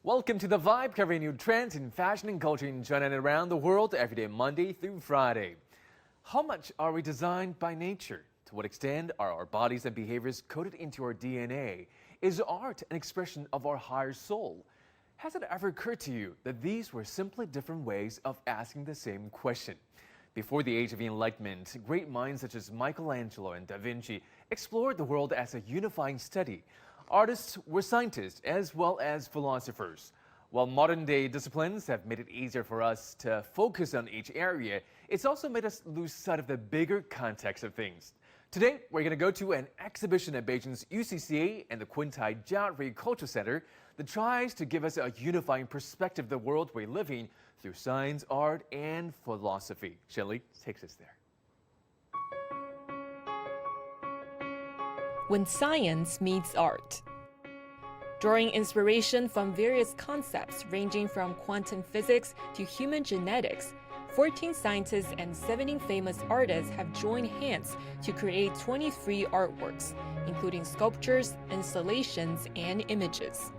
Welcome to The Vibe, covering new trends in fashion and culture in China and around the world every day, Monday through Friday. How much are we designed by nature? To what extent are our bodies and behaviors coded into our DNA? Is art an expression of our higher soul? Has it ever occurred to you that these were simply different ways of asking the same question? Before the Age of Enlightenment, great minds such as Michelangelo and Da Vinci explored the world as a unifying study. Artists were scientists as well as philosophers. While modern-day disciplines have made it easier for us to focus on each area, it's also made us lose sight of the bigger context of things. Today, we're going to go to an exhibition at Beijing's UCCA and the Kuntai Jiarui Culture Center that tries to give us a unifying perspective of the world we live in through science, art, and philosophy. Shelley takes us there. When science meets art. Drawing inspiration from various concepts ranging from quantum physics to human genetics, 14 scientists and 17 famous artists have joined hands to create 23 artworks, including sculptures, installations, and images.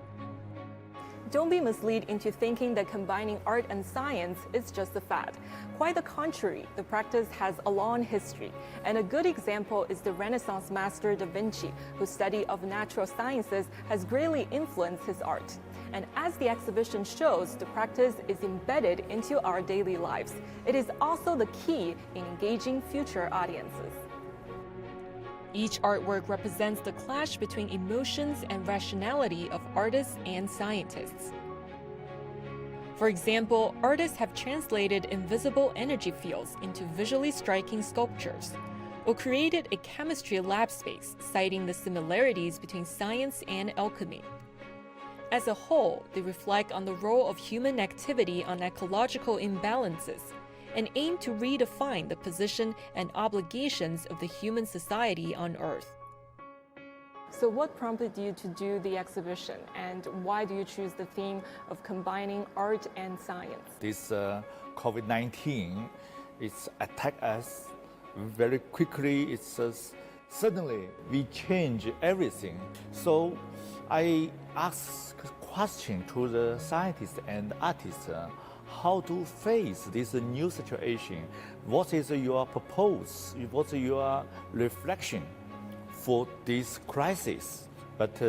Don't be misled into thinking that combining art and science is just a fad. Quite the contrary, the practice has a long history. And a good example is the Renaissance master Da Vinci, whose study of natural sciences has greatly influenced his art. And as the exhibition shows, the practice is embedded into our daily lives. It is also the key in engaging future audiences. Each artwork represents the clash between emotions and rationality of artists and scientists. For example, artists have translated invisible energy fields into visually striking sculptures, or created a chemistry lab space, citing the similarities between science and alchemy. As a whole, they reflect on the role of human activity on ecological imbalances, and aim to redefine the position and obligations of the human society on Earth. So what prompted you to do the exhibition, and why do you choose the theme of combining art and science? This COVID-19, it's attacked us very quickly. Suddenly we change everything. So I asked a question to the scientists and artists. How to face this new situation? What is your purpose? What's your reflection for this crisis? But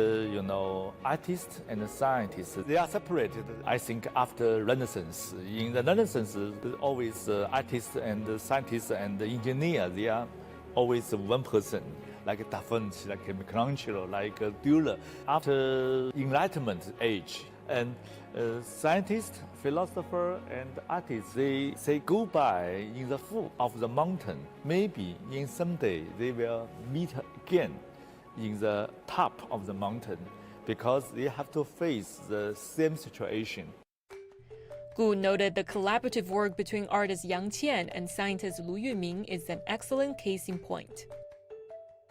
artists and scientists, they are separated. I think after Renaissance, in the Renaissance, always artists and scientists and engineers, they are always one person, like Da Vinci, like Michelangelo, like Dürer. After Enlightenment age, and scientists, philosophers, and artists, they say goodbye in the foot of the mountain. Maybe in someday they will meet again in the top of the mountain because they have to face the same situation. Gu noted the collaborative work between artist Yang Qian and scientist Lu Yuming is an excellent case in point.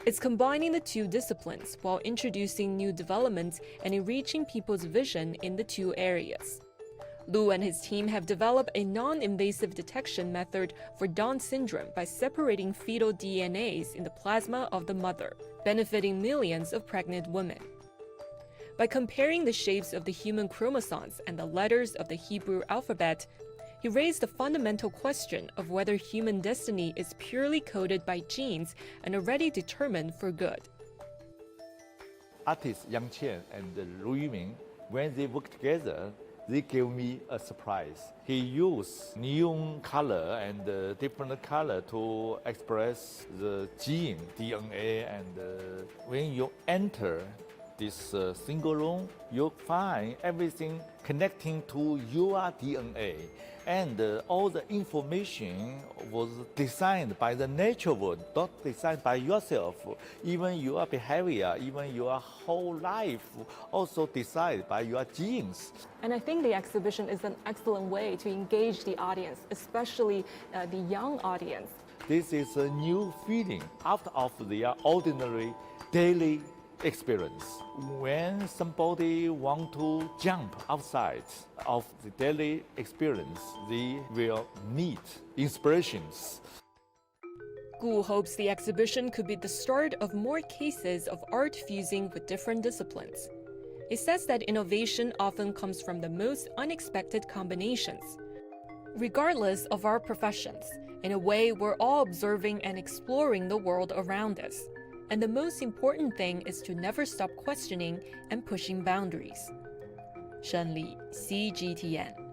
It's combining the two disciplines while introducing new developments and enriching people's vision in the two areas. Lu and his team have developed a non-invasive detection method for Down syndrome by separating fetal DNAs in the plasma of the mother, benefiting millions of pregnant women. By comparing the shapes of the human chromosomes and the letters of the Hebrew alphabet, he raised the fundamental question of whether human destiny is purely coded by genes and already determined for good. Artists Yang Qian and Lu Yuming, when they work together, they gave me a surprise. He used neon color and different color to express the gene, DNA, and when you enter this single room, you find everything connecting to your DNA. And all the information was designed by the nature world, not designed by yourself. Even your behavior, even your whole life, also designed by your genes. And I think the exhibition is an excellent way to engage the audience, especially the young audience. This is a new feeling out of their ordinary daily experience. When somebody want to jump outside of the daily experience, they will need inspirations. Gu hopes the exhibition could be the start of more cases of art fusing with different disciplines. It says that innovation often comes from the most unexpected combinations. Regardless of our professions, in a way, we're all observing and exploring the world around us. And the most important thing is to never stop questioning and pushing boundaries. Shen Li, CGTN.